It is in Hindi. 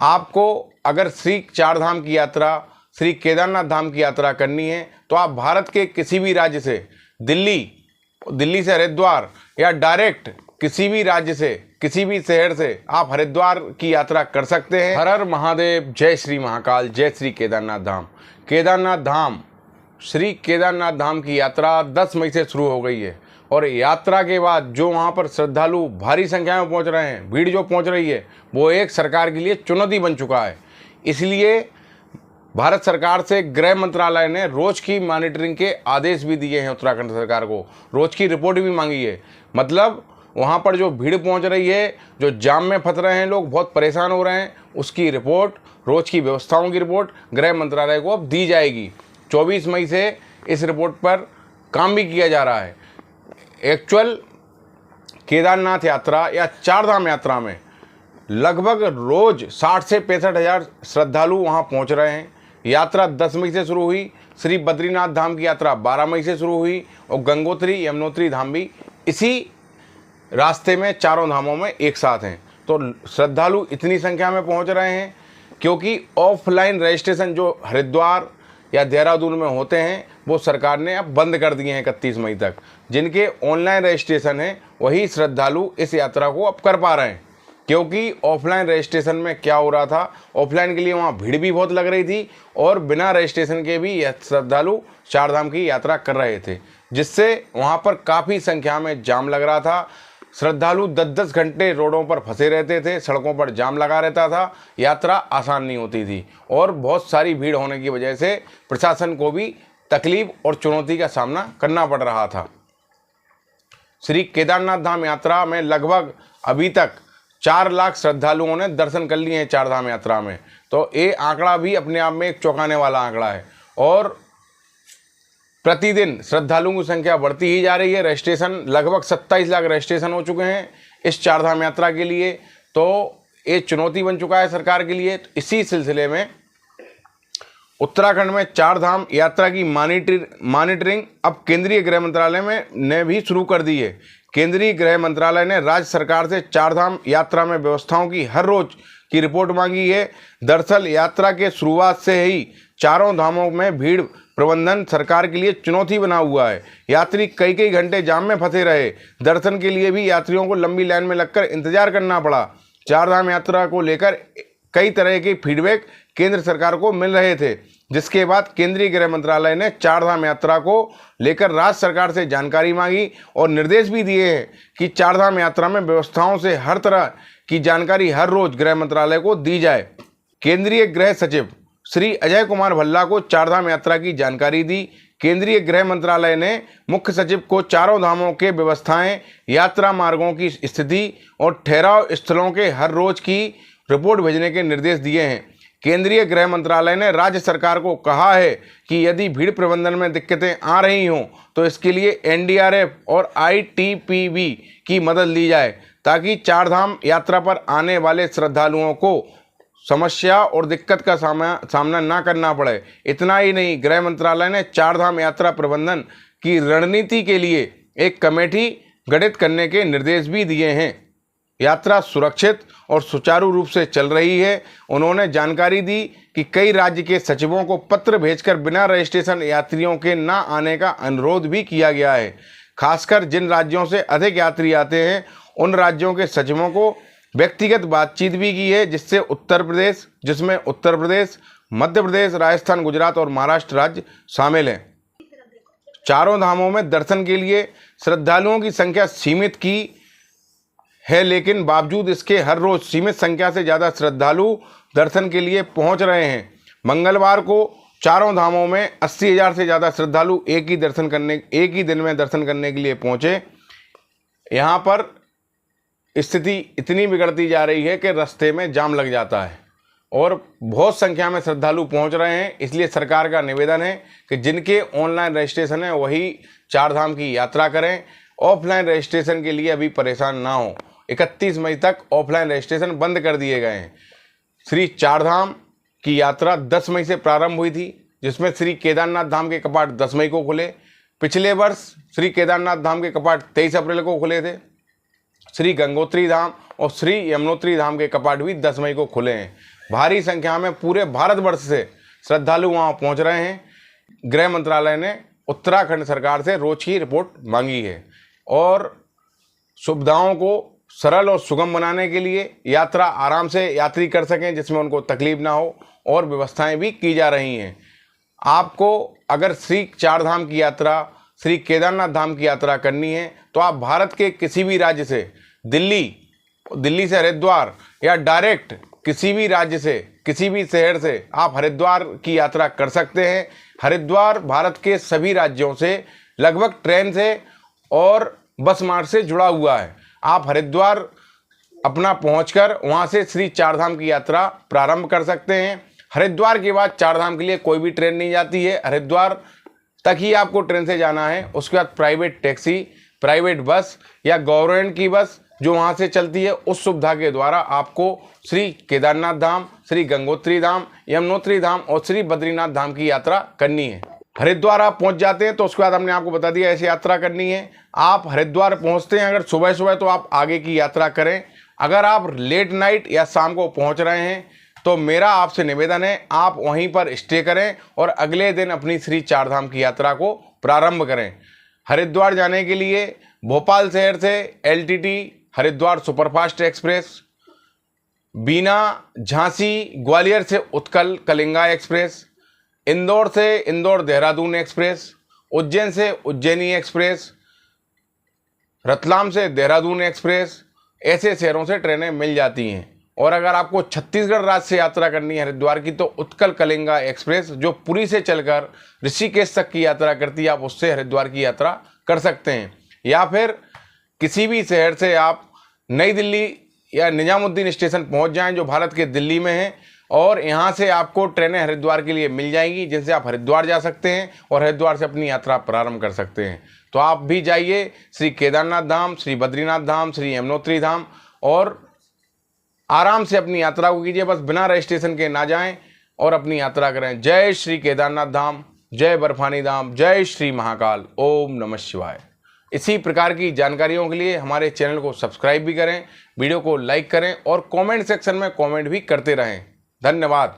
आपको अगर श्री चारधाम की यात्रा, श्री केदारनाथ धाम की यात्रा करनी है तो आप भारत के किसी भी राज्य से, दिल्ली से हरिद्वार या डायरेक्ट किसी भी राज्य से, किसी भी शहर से आप हरिद्वार की यात्रा कर सकते हैं। हर हर महादेव, जय श्री महाकाल, जय श्री केदारनाथ धाम। केदारनाथ धाम, श्री केदारनाथ धाम की यात्रा 10 मई से शुरू हो गई है और यात्रा के बाद जो वहाँ पर श्रद्धालु भारी संख्या में पहुँच रहे हैं, भीड़ जो पहुँच रही है, वो एक सरकार के लिए चुनौती बन चुका है। इसलिए भारत सरकार से गृह मंत्रालय ने रोज की मॉनिटरिंग के आदेश भी दिए हैं उत्तराखंड सरकार को, रोज की रिपोर्ट भी मांगी है। मतलब वहाँ पर जो भीड़ पहुँच रही है, जो जाम में फंस रहे हैं लोग, बहुत परेशान हो रहे हैं, उसकी रिपोर्ट, रोज की व्यवस्थाओं की रिपोर्ट गृह मंत्रालय को अब दी जाएगी। 24 मई से इस रिपोर्ट पर काम भी किया जा रहा है। एक्चुअल केदारनाथ यात्रा या चारधाम यात्रा में लगभग रोज 60 से 65 हज़ार श्रद्धालु वहाँ पहुँच रहे हैं। यात्रा 10 मई से शुरू हुई। श्री बद्रीनाथ धाम की यात्रा 12 मई से शुरू हुई और गंगोत्री यमुनोत्री धाम भी इसी रास्ते में, चारों धामों में एक साथ हैं। तो श्रद्धालु इतनी संख्या में पहुंच रहे हैं क्योंकि ऑफलाइन रजिस्ट्रेशन जो हरिद्वार या देहरादून में होते हैं वो सरकार ने अब बंद कर दिए हैं 31 मई तक। जिनके ऑनलाइन रजिस्ट्रेशन है वही श्रद्धालु इस यात्रा को अब कर पा रहे हैं, क्योंकि ऑफलाइन रजिस्ट्रेशन में क्या हो रहा था, ऑफलाइन के लिए वहाँ भीड़ भी बहुत लग रही थी और बिना रजिस्ट्रेशन के भी श्रद्धालु चारधाम की यात्रा कर रहे थे, जिससे वहाँ पर काफ़ी संख्या में जाम लग रहा था। श्रद्धालु 10-10 घंटे रोडों पर फंसे रहते थे, सड़कों पर जाम लगा रहता था, यात्रा आसान नहीं होती थी और बहुत सारी भीड़ होने की वजह से प्रशासन को भी तकलीफ और चुनौती का सामना करना पड़ रहा था। श्री केदारनाथ धाम यात्रा में लगभग अभी तक 4 लाख श्रद्धालुओं ने दर्शन कर लिए हैं चारधाम यात्रा में। तो ये आंकड़ा भी अपने आप में एक चौंकाने वाला आंकड़ा है और प्रतिदिन श्रद्धालुओं की संख्या बढ़ती ही जा रही है। रजिस्ट्रेशन लगभग 27 लाख रजिस्ट्रेशन हो चुके हैं इस चारधाम यात्रा के लिए। तो ये चुनौती बन चुका है सरकार के लिए। तो इसी सिलसिले में उत्तराखंड में चारधाम यात्रा की मॉनिटरिंग अब केंद्रीय गृह मंत्रालय ने भी शुरू कर दी है। केंद्रीय गृह मंत्रालय ने राज्य सरकार से चारधाम यात्रा में व्यवस्थाओं की हर रोज की रिपोर्ट मांगी है। दरअसल यात्रा के शुरुआत से ही चारों धामों में भीड़ प्रबंधन सरकार के लिए चुनौती बना हुआ है। यात्री कई घंटे जाम में फंसे रहे। दर्शन के लिए भी यात्रियों को लंबी लाइन में लगकर इंतजार करना पड़ा। चारधाम यात्रा को लेकर कई तरह के फीडबैक केंद्र सरकार को मिल रहे थे, जिसके बाद केंद्रीय गृह मंत्रालय ने चारधाम यात्रा को लेकर राज्य सरकार से जानकारी मांगी और निर्देश भी दिए हैं कि चारधाम यात्रा में व्यवस्थाओं से हर तरह की जानकारी हर रोज गृह मंत्रालय को दी जाए। केंद्रीय गृह सचिव श्री अजय कुमार भल्ला को चारधाम यात्रा की जानकारी दी। केंद्रीय गृह मंत्रालय ने मुख्य सचिव को चारों धामों के व्यवस्थाएं, यात्रा मार्गों की स्थिति और ठहराव स्थलों के हर रोज की रिपोर्ट भेजने के निर्देश दिए हैं। केंद्रीय गृह मंत्रालय ने राज्य सरकार को कहा है कि यदि भीड़ प्रबंधन में दिक्कतें आ रही हों तो इसके लिए एनडीआरएफ और आईटीपीबी की मदद ली जाए, ताकि चारधाम यात्रा पर आने वाले श्रद्धालुओं को समस्या और दिक्कत का सामना ना करना पड़े। इतना ही नहीं, गृह मंत्रालय ने चारधाम यात्रा प्रबंधन की रणनीति के लिए एक कमेटी गठित करने के निर्देश भी दिए हैं। यात्रा सुरक्षित और सुचारू रूप से चल रही है। उन्होंने जानकारी दी कि कई राज्य के सचिवों को पत्र भेजकर बिना रजिस्ट्रेशन यात्रियों के ना आने का अनुरोध भी किया गया है। खासकर जिन राज्यों से अधिक यात्री आते हैं उन राज्यों के सचिवों को व्यक्तिगत बातचीत भी की है, जिसमें उत्तर प्रदेश, मध्य प्रदेश, राजस्थान, गुजरात और महाराष्ट्र राज्य शामिल हैं। चारों धामों में दर्शन के लिए श्रद्धालुओं की संख्या सीमित की है, लेकिन बावजूद इसके हर रोज सीमित संख्या से ज़्यादा श्रद्धालु दर्शन के लिए पहुंच रहे हैं। मंगलवार को चारों धामों में 80,000 से ज़्यादा श्रद्धालु एक ही दिन में दर्शन करने के लिए पहुंचे। यहाँ पर स्थिति इतनी बिगड़ती जा रही है कि रास्ते में जाम लग जाता है और बहुत संख्या में श्रद्धालु पहुंच रहे हैं। इसलिए सरकार का निवेदन है कि जिनके ऑनलाइन रजिस्ट्रेशन है वही चारधाम की यात्रा करें। ऑफलाइन रजिस्ट्रेशन के लिए अभी परेशान ना हो। 31 मई तक ऑफलाइन रजिस्ट्रेशन बंद कर दिए गए हैं। श्री चारधाम की यात्रा 10 मई से प्रारंभ हुई थी, जिसमें श्री केदारनाथ धाम के कपाट 10 मई को खुले। पिछले वर्ष श्री केदारनाथ धाम के कपाट 23 अप्रैल को खुले थे। श्री गंगोत्री धाम और श्री यमुनोत्री धाम के कपाट भी 10 मई को खुले हैं। भारी संख्या में पूरे भारतवर्ष से श्रद्धालु वहां पहुंच रहे हैं। गृह मंत्रालय ने उत्तराखंड सरकार से रोज की रिपोर्ट मांगी है और सुविधाओं को सरल और सुगम बनाने के लिए यात्रा आराम से यात्री कर सकें, जिसमें उनको तकलीफ ना हो, और व्यवस्थाएं भी की जा रही हैं। आपको अगर श्री चारधाम की यात्रा, श्री केदारनाथ धाम की यात्रा करनी है तो आप भारत के किसी भी राज्य से दिल्ली से हरिद्वार या डायरेक्ट किसी भी राज्य से, किसी भी शहर से आप हरिद्वार की यात्रा कर सकते हैं। हरिद्वार भारत के सभी राज्यों से लगभग ट्रेन से और बस मार्ग से जुड़ा हुआ है। आप हरिद्वार अपना पहुंचकर वहां से श्री चारधाम की यात्रा प्रारंभ कर सकते हैं। हरिद्वार के बाद चारधाम के लिए कोई भी ट्रेन नहीं जाती है, हरिद्वार तक ही आपको ट्रेन से जाना है। उसके बाद प्राइवेट टैक्सी, प्राइवेट बस या गवर्नमेंट की बस जो वहाँ से चलती है, उस सुविधा के द्वारा आपको श्री केदारनाथ धाम, श्री गंगोत्री धाम, यमुनोत्री धाम और श्री बद्रीनाथ धाम की यात्रा करनी है। हरिद्वार आप पहुँच जाते हैं तो उसके बाद हमने आपको बता दिया ऐसे यात्रा करनी है। आप हरिद्वार पहुँचते हैं अगर सुबह सुबह तो आप आगे की यात्रा करें। अगर आप लेट नाइट या शाम को पहुँच रहे हैं तो मेरा आपसे निवेदन है आप वहीं पर स्टे करें और अगले दिन अपनी श्री चारधाम की यात्रा को प्रारंभ करें। हरिद्वार जाने के लिए भोपाल शहर से LTT Haridwar superfast express, Bina Jhansi Gwalior से उत्कल कलिंगा एक्सप्रेस, इंदौर से इंदौर देहरादून एक्सप्रेस, उज्जैन से उज्जैनी एक्सप्रेस, रतलाम से देहरादून एक्सप्रेस, ऐसे शहरों से ट्रेनें मिल जाती हैं। और अगर आपको छत्तीसगढ़ राज्य से यात्रा करनी है हरिद्वार की तो उत्कल कलिंगा एक्सप्रेस जो पुरी से चलकर ऋषिकेश तक की यात्रा करती है, आप उससे हरिद्वार की यात्रा कर सकते हैं। या फिर किसी भी शहर से आप नई दिल्ली या निजामुद्दीन स्टेशन पहुंच जाएं जो भारत के दिल्ली में है, और यहां से आपको ट्रेनें हरिद्वार के लिए मिल जाएंगी जिनसे आप हरिद्वार जा सकते हैं और हरिद्वार से अपनी यात्रा प्रारंभ कर सकते हैं। तो आप भी जाइए श्री केदारनाथ धाम, श्री बद्रीनाथ धाम, श्री यमुनोत्री धाम और आराम से अपनी यात्रा को कीजिए। बस बिना रजिस्ट्रेशन के ना जाएं और अपनी यात्रा करें। जय श्री केदारनाथ धाम, जय बर्फानी धाम, जय श्री महाकाल, ओम नमः शिवाय। इसी प्रकार की जानकारियों के लिए हमारे चैनल को सब्सक्राइब भी करें, वीडियो को लाइक करें और कमेंट सेक्शन में कमेंट भी करते रहें। धन्यवाद।